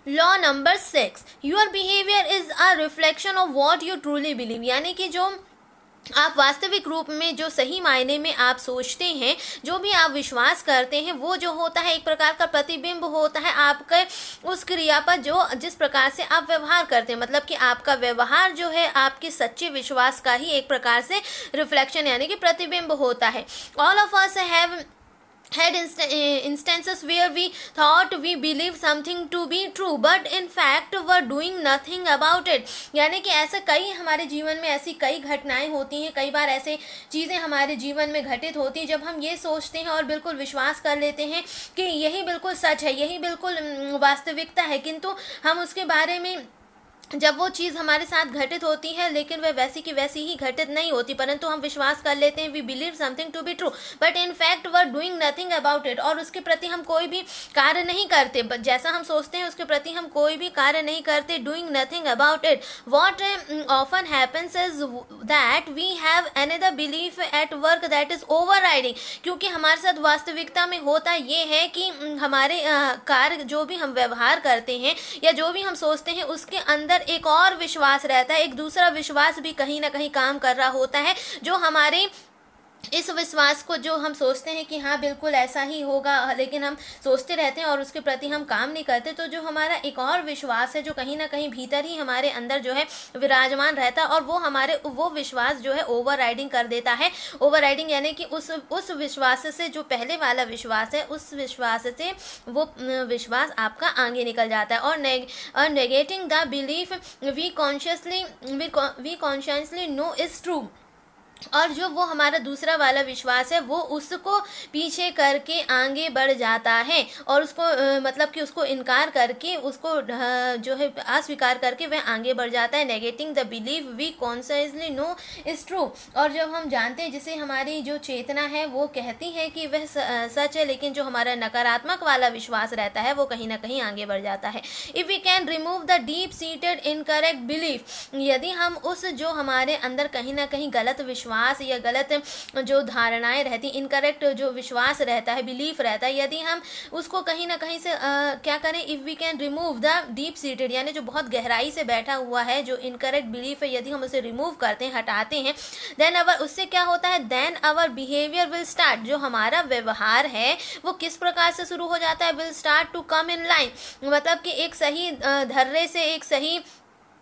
Law number 6, your behaviour is a reflection of what you truly believe, यानी कि जो आप वास्तविक रूप में जो सही मायने में आप सोचते हैं, जो भी आप विश्वास करते हैं, वो जो होता है एक प्रकार का प्रतिबिंब होता है आपके उस क्रिया पर, जो जिस प्रकार से आप व्यवहार करते हैं। मतलब कि आपका व्यवहार जो है आपके सच्चे विश्वास का ही एक प्रकार से रिफ्लेक्शन यानी कि प्रतिबिंब होता है। All of us have had instances where we thought we believe something to be true but in fact were doing nothing about it, यानी कि ऐसा कई हमारे जीवन में ऐसी कई घटनाएं होती हैं, कई बार ऐसे चीज़ें हमारे जीवन में घटित होती हैं जब हम ये सोचते हैं और बिल्कुल विश्वास कर लेते हैं कि यही बिल्कुल सच है, यही बिल्कुल वास्तविकता है, किंतु हम उसके बारे में जब वो चीज़ हमारे साथ घटित होती है लेकिन वह वैसी की वैसी ही घटित नहीं होती, परंतु हम विश्वास कर लेते हैं we believe something to be true but in fact we're doing nothing about it, और उसके प्रति हम कोई भी कार्य नहीं करते, जैसा हम सोचते हैं उसके प्रति हम कोई भी कार्य नहीं करते, doing nothing about it. What often happens is that we have another belief at work that is over riding, क्योंकि हमारे साथ वास्तविकता में होता ये है कि हमारे कार्य जो भी हम व्यवहार करते हैं या जो भी हम सोचते हैं उसके अंदर एक और विश्वास रहता है, एक दूसरा विश्वास भी कहीं ना कहीं काम कर रहा होता है, जो हमारे इस विश्वास को जो हम सोचते हैं कि हाँ बिल्कुल ऐसा ही होगा, लेकिन हम सोचते रहते हैं और उसके प्रति हम काम नहीं करते, तो जो हमारा एक और विश्वास है जो कहीं ना कहीं भीतर ही हमारे अंदर जो है विराजमान रहता है, और वो हमारे वो विश्वास जो है ओवर राइडिंग कर देता है। ओवर राइडिंग यानी कि उस विश्वास से जो पहले वाला विश्वास है उस विश्वास से वो विश्वास आपका आगे निकल जाता है। और negating the belief we consciously know is true, और जो वो हमारा दूसरा वाला विश्वास है वो उसको पीछे करके आगे बढ़ जाता है, और उसको मतलब कि उसको इनकार करके उसको जो है अस्वीकार करके वह आगे बढ़ जाता है। Negating the believe we consciously know is true, और जब हम जानते हैं जिसे हमारी जो चेतना है वो कहती है कि वह सच है, लेकिन जो हमारा नकारात्मक वाला विश्वास रहता है वो कहीं ना कहीं आगे बढ़ जाता है। If we can remove the deep seated incorrect belief, यदि हम उस जो हमारे अंदर कहीं ना कहीं गलत विश्वास या गलत जो धारणाएं रहती, इनकरेक्ट जो विश्वास रहता है, बिलीफ रहता है, यदि हम उसको कहीं ना कहीं से क्या करें, if we can remove the deep seated यानी जो बहुत गहराई से बैठा हुआ है जो इनकरेक्ट बिलीफ है, यदि हम उसे रिमूव करते हैं, हटाते हैं, देन उससे क्या होता है, then our behaviour will start, जो हमारा व्यवहार है वो किस प्रकार से शुरू हो जाता है, will start to come in line, मतलब कि एक सही धर्रे से एक सही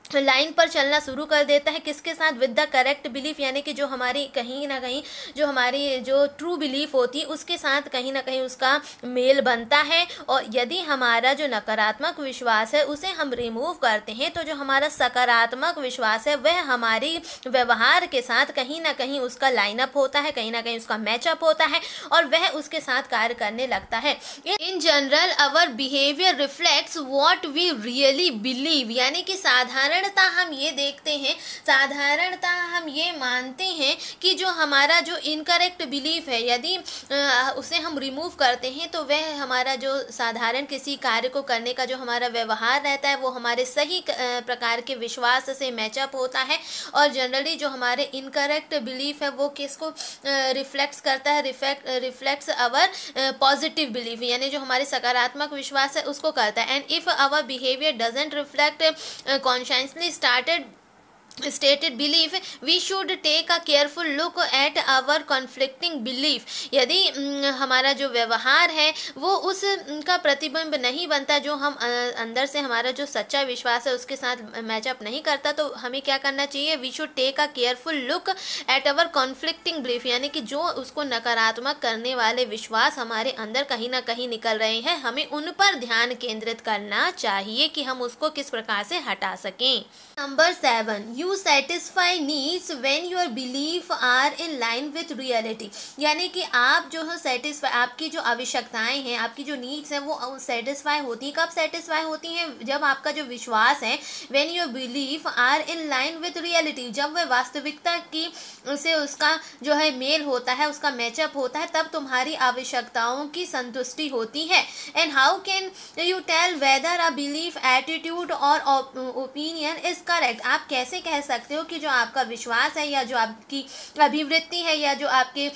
लाइन पर चलना शुरू कर देता है, किसके साथ, विद द करेक्ट बिलीफ, यानी कि जो हमारी कहीं ना कहीं जो हमारी जो ट्रू बिलीफ होती है उसके साथ कहीं ना कहीं उसका मेल बनता है। और यदि हमारा जो नकारात्मक विश्वास है उसे हम रिमूव करते हैं तो जो हमारा सकारात्मक विश्वास है वह हमारी व्यवहार के साथ कहीं ना कहीं उसका लाइनअप होता है, कहीं ना कहीं उसका मैचअप होता है और वह उसके साथ कार्य करने लगता है। In general our behaviour reflects what we really believe, यानी कि साधारणतः हम ये देखते हैं, साधारणतः हम ये मानते हैं कि जो हमारा जो इनकरेक्ट बिलीफ है यदि उसे हम रिमूव करते हैं तो वह हमारा जो साधारण किसी कार्य को करने का जो हमारा व्यवहार रहता है वो हमारे सही प्रकार के विश्वास से मैचअप होता है। और जनरली जो हमारे इनकरेक्ट बिलीफ है वो किसको रिफ्लेक्ट्स करता है, रिफ्लेक्ट्स आवर पॉजिटिव बिलीफ, यानी जो हमारे सकारात्मक विश्वास है उसको करता है। And if our behaviour doesn't reflect consciously stated belief, we should take a careful look at our conflicting belief, यदि हमारा जो व्यवहार है वो उसका प्रतिबिंब नहीं बनता, जो हम अंदर से हमारा जो सच्चा विश्वास है उसके साथ मैचअप नहीं करता, तो हमें क्या करना चाहिए, we should take a careful look at our conflicting belief, यानी कि जो उसको नकारात्मक करने वाले विश्वास हमारे अंदर कहीं ना कहीं निकल रहे हैं हमें उन पर ध्यान केंद्रित करना चाहिए कि हम उसको किस प्रकार से हटा सकें। Number 7, you satisfy needs when your belief are in line with reality, यानी कि आप जो है सेटिस्फाई, आपकी जो आवश्यकताएं हैं, आपकी जो नीड्स हैं वो सेटिस्फाई होती हैं। कब सेटिस्फाई होती हैं, जब आपका जो विश्वास है when your belief are in line with reality, जब वह वास्तविकता की से उसका जो है मेल होता है, उसका मैचअप होता है, तब तुम्हारी आवश्यकताओं की संतुष्टि होती है। And how can you tell whether a belief, attitude और ओपिनियन इज करेक्ट, आप कैसे कह सकते हो कि जो आपका विश्वास है या जो आपकी अभिवृत्ति है या जो आपके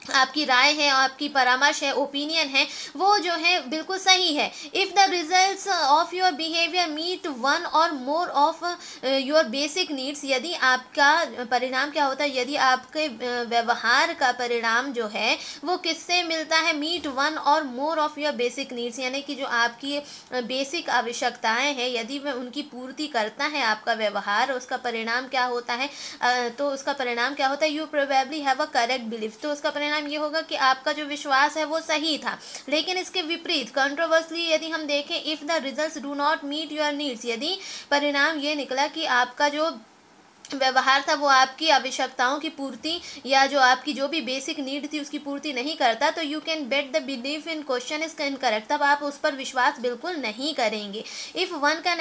आपकी राय है, आपकी परामर्श है, ओपिनियन है, वो जो है बिल्कुल सही है। If the results of your behaviour meet one और more of your basic needs, यदि आपका परिणाम क्या होता है, यदि आपके व्यवहार का परिणाम जो है वो किससे मिलता है, मीट वन और more of your basic needs, यानी कि जो आपकी बेसिक आवश्यकताएं हैं यदि वह उनकी पूर्ति करता है आपका व्यवहार, उसका परिणाम क्या होता है, तो उसका परिणाम क्या होता है, you probably have a correct belief, तो उसका परिणाम ये होगा कि आपका जो विश्वास है वो सही था। लेकिन इसके विपरीत कंट्रोवर्सली यदि हम देखें, if the results do not meet your needs, यदि परिणाम ये निकला कि आपका जो व्यवहार था वो आपकी आवश्यकताओं की पूर्ति या जो आपकी जो भी बेसिक नीड थी उसकी पूर्ति नहीं करता, तो you can bet the belief in question is incorrect, तब आप उस पर विश्वास बिल्कुल नहीं करेंगे। If one can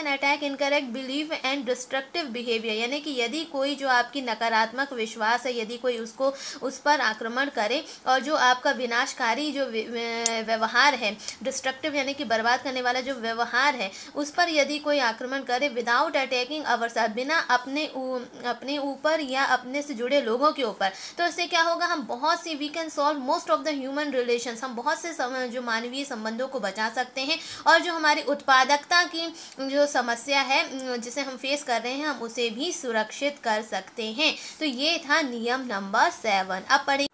attack incorrect belief and destructive behaviour, यानी कि यदि कोई जो आपकी नकारात्मक विश्वास है यदि कोई उसको उस पर आक्रमण करे और जो आपका विनाशकारी जो व्यवहार है, डिस्ट्रक्टिव यानी कि बर्बाद करने वाला जो व्यवहार है उस पर यदि कोई आक्रमण करे विदाउट अटैकिंग अवर सेल्फ, बिना अपने ऊपर या अपने से जुड़े लोगों के ऊपर, तो इससे क्या होगा, हम बहुत सी we can solve most of the human relations, हम बहुत से जो मानवीय संबंधों को बचा सकते हैं और जो हमारी उत्पादकता की जो समस्या है जिसे हम फेस कर रहे हैं हम उसे भी सुरक्षित कर सकते हैं। तो ये था नियम नंबर 7। अब पढ़ेंगे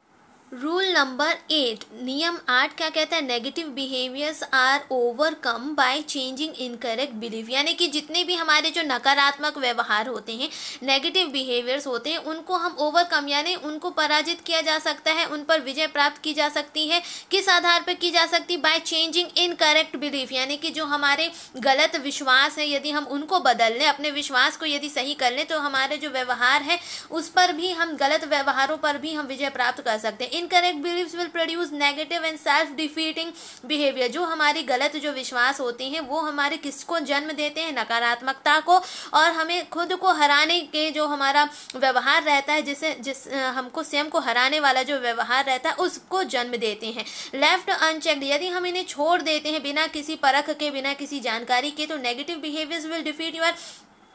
रूल नंबर 8। नियम 8 क्या कहता है, negative behaviours are overcome by changing incorrect belief, यानी कि जितने भी हमारे जो नकारात्मक व्यवहार होते हैं, नेगेटिव बिहेवियर्स होते हैं, उनको हम ओवरकम यानी उनको पराजित किया जा सकता है, उन पर विजय प्राप्त की जा सकती है। किस आधार पर की जा सकती है, बाय चेंजिंग इनकरेक्ट बिलीफ, यानी कि जो हमारे गलत विश्वास है यदि हम उनको बदल लें, अपने विश्वास को यदि सही कर लें, तो हमारे जो व्यवहार है उस पर भी हम गलत व्यवहारों पर भी हम विजय प्राप्त कर सकते हैं। Incorrect beliefs will produce negative and self defeating behaviour, जो हमारी गलत जो विश्वास होते हैं वो हमारे किसको जन्म देते हैं, नकारात्मकता को, और हमें खुद को हराने के जो हमारा व्यवहार रहता है, हमको स्वयं को हराने वाला जो व्यवहार रहता है उसको जन्म देते हैं। लेफ्ट अनचेक्ड, यदि हम इन्हें छोड़ देते हैं बिना किसी परख के, बिना किसी जानकारी के, तो negative behaviours will defeat your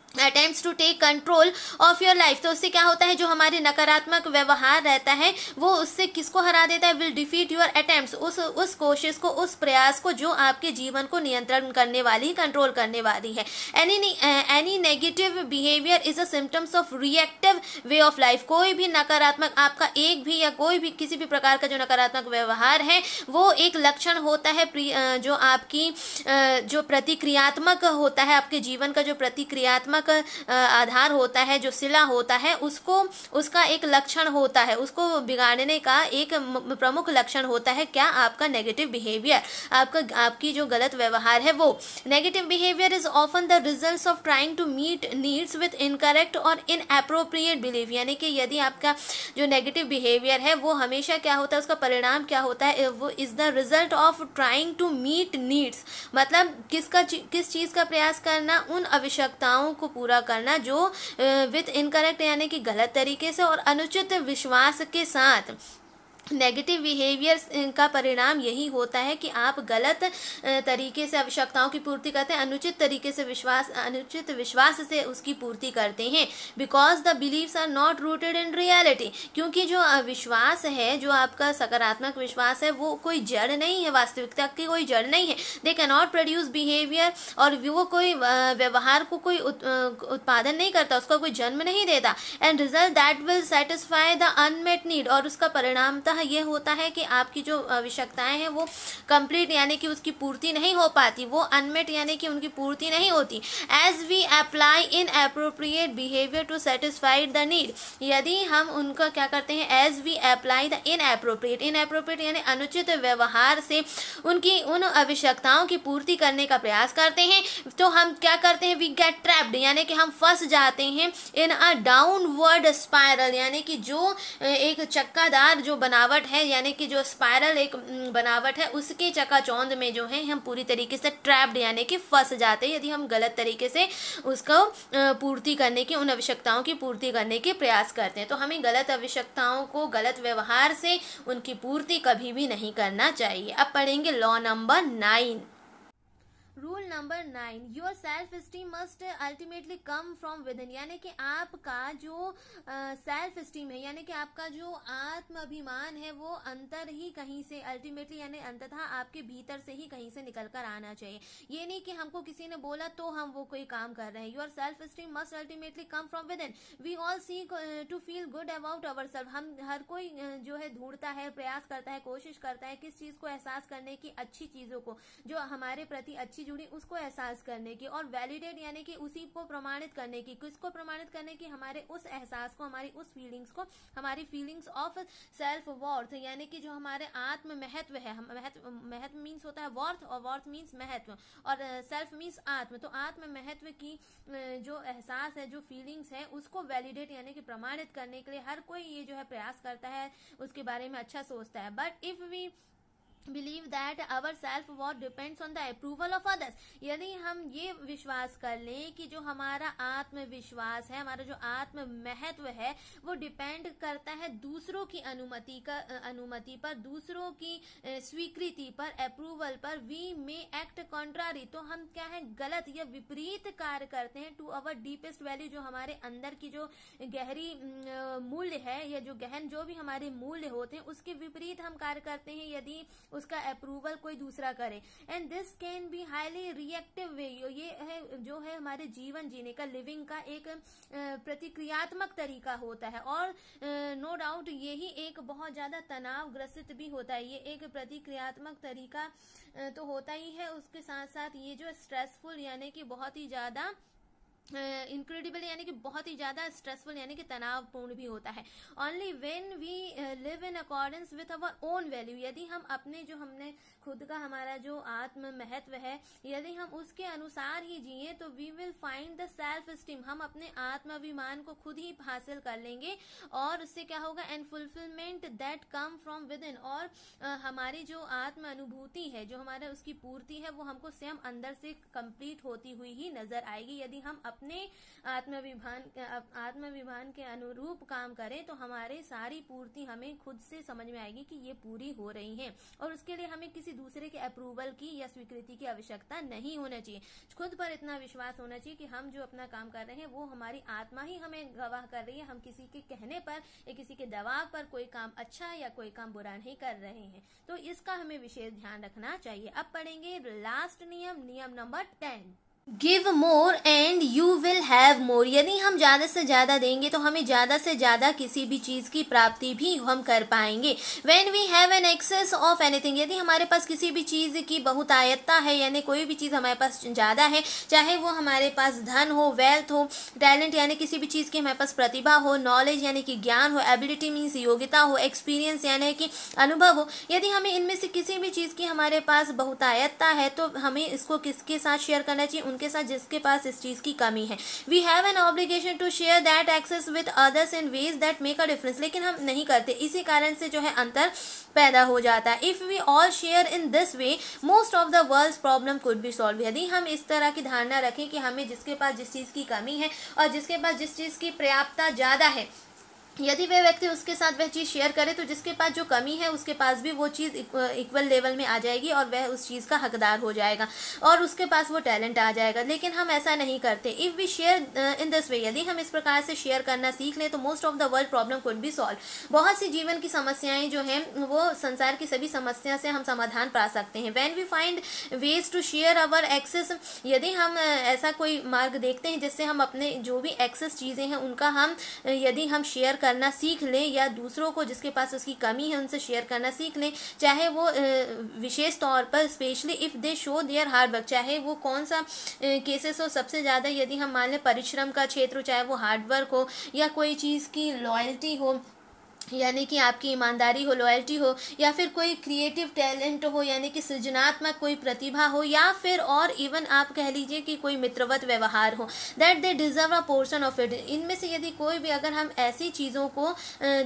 attempts to take control of your life, तो उससे क्या होता है, जो हमारे नकारात्मक व्यवहार रहता है वो उससे किसको हरा देता है, विल डिफीट योर अटेम्प्ट्स, उस कोशिश को, उस प्रयास को जो आपके जीवन को नियंत्रण करने वाली, कंट्रोल करने वाली है। Any negative behaviour is a symptoms of reactive way of life, कोई भी नकारात्मक आपका एक भी या कोई भी किसी भी प्रकार का जो नकारात्मक व्यवहार है वो एक लक्षण होता है जो आपकी जो प्रतिक्रियात्मक होता है, आपके जीवन का जो प्रतिक्रियात्मक आधार होता है, जो सिला होता है, उसका एक लक्षण होता है, उसको बिगाड़ने का एक प्रमुख लक्षण होता है क्या, आपका नेगेटिव बिहेवियर, आपकी जो गलत व्यवहार है वो। Negative behaviour is often the results of trying to meet needs with incorrect और इनएप्रोप्रिएट बिलीफ, यानी कि यदि आपका जो नेगेटिव बिहेवियर है वो हमेशा क्या होता है, उसका परिणाम क्या होता है, वो is the result of trying to meet needs, मतलब किस चीज़ का प्रयास करना, उन आवश्यकताओं को पूरा करना जो विद इनकरेक्ट यानी कि गलत तरीके से और अनुचित विश्वास के साथ। नेगेटिव बिहेवियर का परिणाम यही होता है कि आप गलत तरीके से आवश्यकताओं की पूर्ति करते हैं, अनुचित विश्वास से उसकी पूर्ति करते हैं। Because the beliefs are not rooted in reality, क्योंकि जो विश्वास है, जो आपका सकारात्मक विश्वास है वो कोई जड़ नहीं है, वास्तविकता की कोई जड़ नहीं है। They can not produce behaviour, और वो कोई व्यवहार को कोई उत्पादन नहीं करता, उसका कोई जन्म नहीं देता। And result that will satisfy the unmet need, और उसका परिणामतः ये होता है कि आपकी जो आवश्यकताएं हैं वो कंप्लीट यानी कि उसकी पूर्ति नहीं हो पाती, वो अनमेट यानी कि उनकी पूर्ति नहीं होती। As we apply inappropriate behaviour to satisfy the need, यदि हम उनका क्या करते हैं, as we apply the inappropriate यानी अनुचित व्यवहार से उनकी उन आवश्यकताओं की पूर्ति करने का प्रयास करते हैं, तो हम क्या करते हैं, वी गेट ट्रैप्ड, यानी कि हम फंस जाते हैं इन अ डाउनवर्ड स्पाइरल, यानी कि जो एक चक्कादार जो बनावट है, यानी कि जो स्पाइरल एक बनावट है उसके चकाचौंध में जो है हम पूरी तरीके से ट्रैप्ड यानी कि फंस जाते हैं, यदि हम गलत तरीके से उसको पूर्ति करने की, उन आवश्यकताओं की पूर्ति करने के प्रयास करते हैं। तो हमें गलत आवश्यकताओं को गलत व्यवहार से उनकी पूर्ति कभी भी नहीं करना चाहिए। अब पढ़ेंगे law number 9। Rule number 9, your self esteem must ultimately come from with in, यानी कि आपका जो सेल्फ स्टीम है, यानी कि आपका जो आत्माभिमान है, वो अंतर ही कहीं से अल्टीमेटली यानी अंततः आपके भीतर से ही कहीं से निकल कर आना चाहिए। ये नहीं कि हमको किसी ने बोला तो हम वो कोई काम कर रहे हैं। Your self esteem must ultimately come from within. We all seek to feel good about our self. हम हर कोई जो है ढूंढता है, प्रयास करता है, कोशिश करता है किस चीज को एहसास करने की, अच्छी चीजों को जो हमारे प्रति अच्छी जुड़ी उसको एहसास करने की, और वैलिडेट यानी कि उसी को प्रमाणित करने की। किसको प्रमाणित करने की? हमारे उस एहसास को, हमारी उस फीलिंग्स को, हमारी फीलिंग्स ऑफ सेल्फ वर्थ, यानी कि जो हमारे आत्म महत्व है। महत्व मीन्स होता है वर्थ, और वर्थ मीन्स महत्व, और सेल्फ मीन्स आत्म। तो आत्म महत्व की जो एहसास है, जो फीलिंग्स है, उसको वैलिडेट यानी कि प्रमाणित करने के लिए हर कोई ये जो है प्रयास करता है, उसके बारे में अच्छा सोचता है। But if we believe that our self worth depends on the approval of others, यदि हम ये विश्वास कर लें कि जो हमारा आत्मविश्वास है, हमारा जो आत्म महत्व है, वो डिपेंड करता है दूसरों की अनुमति पर, दूसरों की स्वीकृति पर, अप्रूवल पर, वी मे एक्ट कॉन्ट्रारी, तो हम क्या है, गलत या विपरीत कार्य करते हैं टू अवर डीपेस्ट वैल्यू, जो हमारे अंदर की जो गहरी मूल्य है, या जो गहन जो भी हमारे मूल्य होते हैं, उसके विपरीत हम कार्य करते हैं यदि उसका अप्रूवल कोई दूसरा करे। And this can be highly reactive way, ये है जो है हमारे जीवन जीने का, लिविंग का एक प्रतिक्रियात्मक तरीका होता है, और नो डाउट यही एक बहुत ज्यादा तनाव ग्रसित भी होता है। ये एक प्रतिक्रियात्मक तरीका तो होता ही है, उसके साथ साथ ये जो स्ट्रेसफुल यानी कि बहुत ही ज्यादा इनक्रेडिबल यानी कि बहुत ही ज्यादा स्ट्रेसफुल यानी कि तनावपूर्ण भी होता है। Only when we live in accordance with our own value, यदि हम अपने जो हमने खुद का हमारा जो आत्म महत्व है, यदि हम उसके अनुसार ही जिए, तो we will find the self esteem, हम अपने आत्माभिमान को खुद ही हासिल कर लेंगे, और उससे क्या होगा, and fulfilment that come from with in, और हमारी जो आत्म अनुभूति है, जो हमारा उसकी पूर्ति है, वो हमको स्वयं अंदर से कंप्लीट होती हुई ही नजर आएगी। यदि हम अपने आत्मविभान के अनुरूप काम करें, तो हमारे सारी पूर्ति हमें खुद से समझ में आएगी कि ये पूरी हो रही है, और उसके लिए हमें किसी दूसरे के अप्रूवल की या स्वीकृति की आवश्यकता नहीं होना चाहिए। खुद पर इतना विश्वास होना चाहिए कि हम जो अपना काम कर रहे हैं, वो हमारी आत्मा ही हमें गवाह कर रही है। हम किसी के कहने पर या किसी के दबाव पर कोई काम अच्छा या कोई काम बुरा नहीं कर रहे हैं, तो इसका हमें विशेष ध्यान रखना चाहिए। अब पढ़ेंगे लास्ट नियम number 10, give more and you will have more, यदि हम ज्यादा से ज्यादा देंगे तो हमें ज्यादा से ज्यादा किसी भी चीज की प्राप्ति भी हम कर पाएंगे। When we have an excess of anything, यदि हमारे पास किसी भी चीज की बहुतायतता है, यानी कोई भी चीज हमारे पास ज्यादा है, चाहे वो हमारे पास धन हो, वेल्थ हो, टैलेंट यानी किसी भी चीज की हमारे पास प्रतिभा हो, नॉलेज यानी कि ज्ञान हो, एबिलिटी मीन्स योग्यता हो, एक्सपीरियंस यानी कि अनुभव हो, यदि हमें इनमें से किसी भी चीज की हमारे पास बहुतायतता है, तो हमें इसको किसके साथ शेयर करना चाहिए? के साथ जिसके पास इस चीज की कमी है। We have an obligation to share that excess with others in ways that make a difference, लेकिन हम नहीं करते, इसी कारण से जो है अंतर पैदा हो जाता है। If we all share in this way, most of the world's problem could be solve, यदि हम इस तरह की धारणा रखें कि हमें जिसके पास जिस चीज की कमी है और जिसके पास जिस चीज की पर्याप्तता ज्यादा है, यदि वह व्यक्ति उसके साथ वह चीज़ शेयर करे, तो जिसके पास जो कमी है उसके पास भी वो चीज़ इक्वल लेवल में आ जाएगी, और वह उस चीज़ का हकदार हो जाएगा, और उसके पास वो टैलेंट आ जाएगा। लेकिन हम ऐसा नहीं करते। If we share in this way, यदि हम इस प्रकार से शेयर करना सीख लें, तो most of the world problem could be solve, बहुत सी जीवन की समस्याएं जो हैं, वो संसार की सभी समस्या से हम समाधान पा सकते हैं। When we find ways to share our excess, यदि हम ऐसा कोई मार्ग देखते हैं जिससे हम अपने जो भी एक्सेस चीज़ें हैं उनका यदि हम शेयर करना सीख लें, या दूसरों को जिसके पास उसकी कमी है उनसे शेयर करना सीख लें, चाहे वो विशेष तौर पर specially if they show their hard work, चाहे वो कौन सा केसेस हो, सबसे ज़्यादा यदि हम मान लें परिश्रम का क्षेत्र हो, चाहे वो हार्ड वर्क हो, या कोई चीज़ की लॉयल्टी हो, यानी कि आपकी ईमानदारी हो, लॉयल्टी हो, या फिर कोई क्रिएटिव टैलेंट हो, यानी कि सृजनात्मक कोई प्रतिभा हो, या फिर और इवन आप कह लीजिए कि कोई मित्रवत व्यवहार हो, that they deserve a portion of it, इनमें से यदि कोई भी अगर हम ऐसी चीज़ों को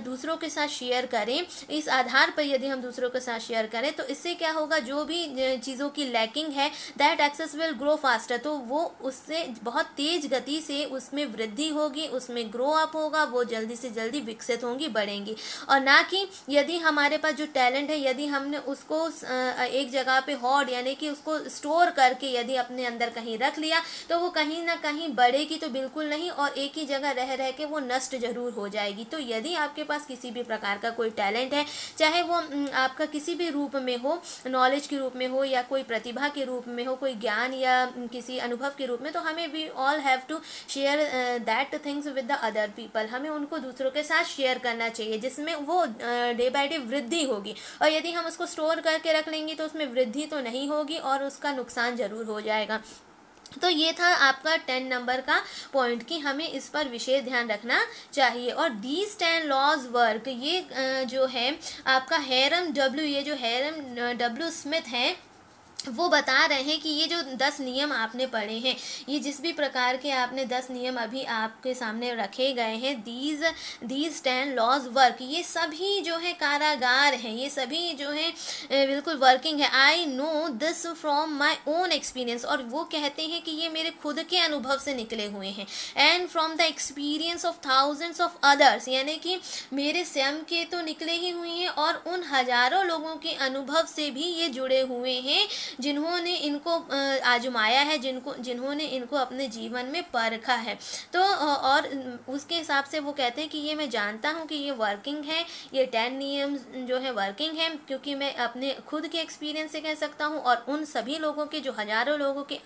दूसरों के साथ शेयर करें, इस आधार पर यदि हम दूसरों के साथ शेयर करें, तो इससे क्या होगा, जो भी चीज़ों की लैकिंग है, that excess will grow faster, तो वो उससे बहुत तेज गति से उसमें वृद्धि होगी, उसमें ग्रो अप होगा, वो जल्दी से जल्दी विकसित होंगी, बढ़ेंगी। जाएंगी, और ना कि यदि हमारे पास जो टैलेंट है यदि हमने उसको एक जगह पे होर्ड यानी कि उसको स्टोर करके यदि अपने अंदर कहीं रख लिया तो वो कहीं ना कहीं बढ़ेगी तो बिल्कुल नहीं, और एक ही जगह रह रह के वो नष्ट जरूर हो जाएगी। तो यदि आपके पास किसी भी प्रकार का कोई टैलेंट है, चाहे वो आपका किसी भी रूप में हो, नॉलेज के रूप में हो या कोई प्रतिभा के रूप में हो, कोई ज्ञान या किसी अनुभव के रूप में, तो हमें we all have to share that things with the other people. हमें उनको दूसरों के साथ शेयर करना चाहिए जिसमें वो डे बाय डे वृद्धि होगी, और यदि हम उसको स्टोर करके रख लेंगे तो उसमें वृद्धि तो नहीं होगी और उसका नुकसान जरूर हो जाएगा। तो ये था आपका 10 नंबर का पॉइंट कि हमें इस पर विशेष ध्यान रखना चाहिए। और दीज 10 लॉज वर्क, ये जो है आपका हैरम डब्ल्यू, ये जो हैरम डब्ल्यू स्मिथ हैं वो बता रहे हैं कि ये जो 10 नियम आपने पढ़े हैं, ये जिस भी प्रकार के आपने 10 नियम अभी आपके सामने रखे गए हैं, दीज 10 लॉज वर्क, ये सभी जो है कारागार हैं, ये सभी जो है बिल्कुल वर्किंग है। I know this from my own experience, और वो कहते हैं कि ये मेरे खुद के अनुभव से निकले हुए हैं। And from the experience of thousands of others, यानी कि मेरे स्वयं के तो निकले ही हुए हैं और उन हजारों लोगों के अनुभव से भी ये जुड़े हुए हैं जिन्होंने इनको आजमाया है, जिन्होंने इनको अपने जीवन में परखा है। तो और उसके हिसाब से वो कहते हैं कि ये मैं जानता हूँ कि ये वर्किंग है, ये 10 नियम जो है वर्किंग है, क्योंकि मैं अपने खुद के एक्सपीरियंस से कह सकता हूँ और उन सभी लोगों के जो हजारों लोगों के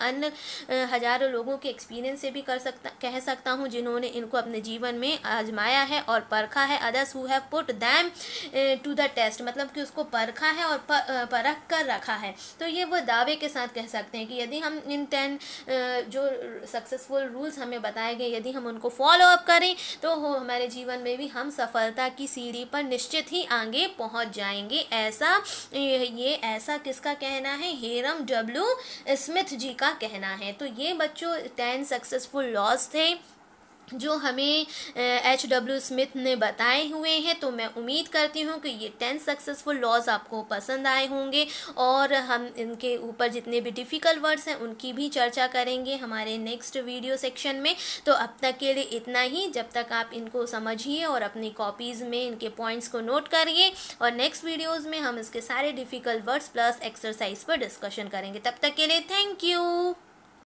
हजारों लोगों के एक्सपीरियंस से भी कह सकता हूँ जिन्होंने इनको अपने जीवन में आजमाया है और परखा है। Others who have put them to the test, मतलब कि उसको परखा है और परख कर रखा है। तो ये वो दावे के साथ कह सकते हैं कि यदि हम इन 10 जो सक्सेसफुल रूल्स हमें बताए गए यदि हम उनको फॉलो अप करें तो हमारे जीवन में भी हम सफलता की सीढ़ी पर निश्चित ही आगे पहुंच जाएंगे। ऐसा किसका कहना है? हैरम डब्ल्यू स्मिथ जी का कहना है। तो ये बच्चों 10 सक्सेसफुल लॉज थे जो हमें H.W. स्मिथ ने बताए हुए हैं। तो मैं उम्मीद करती हूँ कि ये 10 सक्सेसफुल लॉज आपको पसंद आए होंगे और हम इनके ऊपर जितने भी डिफ़िकल्ट वर्ड्स हैं उनकी भी चर्चा करेंगे हमारे नेक्स्ट वीडियो सेक्शन में। तो अब तक के लिए इतना ही। जब तक आप इनको समझिए और अपनी कॉपीज़ में इनके पॉइंट्स को नोट करिए और नेक्स्ट वीडियोज़ में हम इसके सारे डिफ़िकल्ट वर्ड्स प्लस एक्सरसाइज पर डिस्कशन करेंगे। तब तक के लिए थैंक यू।